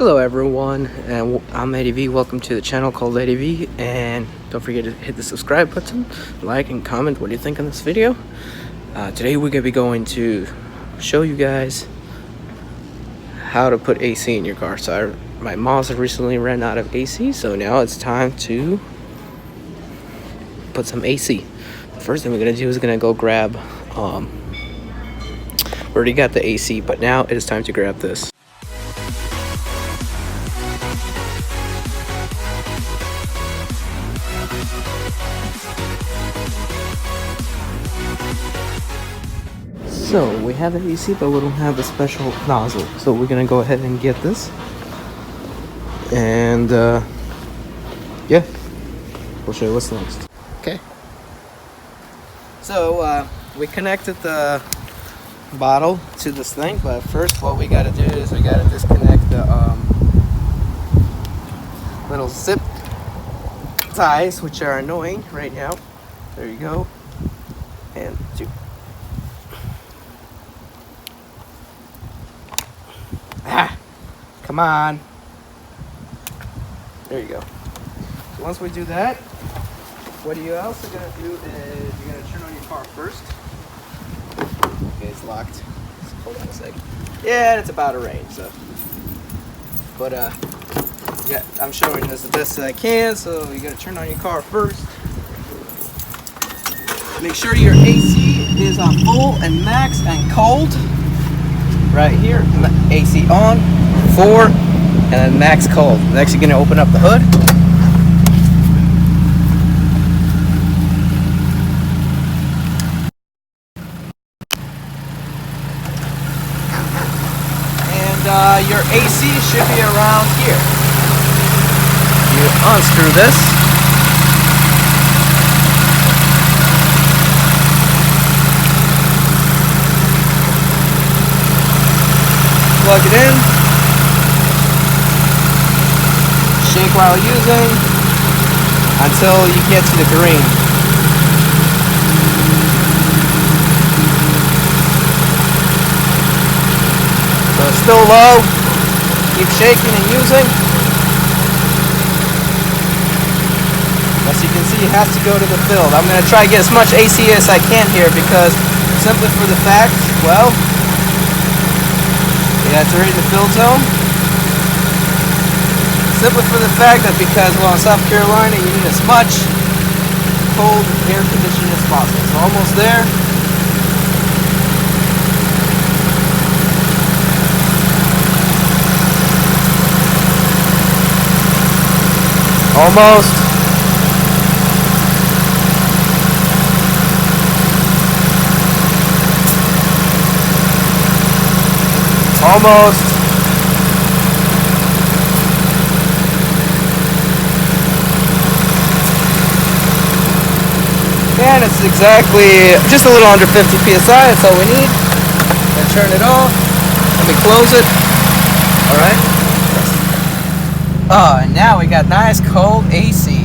Hello everyone, and I'm Eddie V. Welcome to the channel called Eddie V, and don't forget to hit the subscribe button, like and comment what you think on this video. Today we're going to be going to show you guys how to put AC in your car. So my Mazda recently ran out of AC, so now it's time to put some AC. The first thing we're going to do is going to go grab, we already got the AC, but now it is time to grab this. So we have the AC, but we don't have the special nozzle. So we're gonna go ahead and get this, and yeah, we'll show you what's next. Okay. So we connected the bottle to this thing, but first what we gotta do is we gotta disconnect the little zip ties, which are annoying right now. There you go. And two. Come on. There you go. So once we do that, what you also gonna do is you're gonna turn on your car first. Okay, it's locked. Hold on a sec. Yeah, it's about to rain, so. But yeah, I'm showing this the best that I can. So you gotta turn on your car first. Make sure your AC is on full and max and cold. Right here, AC on, 4, and then max cold. Next, you're gonna open up the hood. And your AC should be around here. You unscrew this. Plug it in, shake while using until you get to the green. So it's still low, keep shaking and using. As you can see, it has to go to the field. I'm going to try to get as much AC as I can here because simply for the fact, well, yeah, it's already in the field zone. Simply for the fact that because, well, in South Carolina, you need as much cold air conditioning as possible. So almost there. Almost. Almost. And it's exactly just a little under 50 psi. That's all we need. And turn it off. Let me close it. All right. And now we got nice cold AC.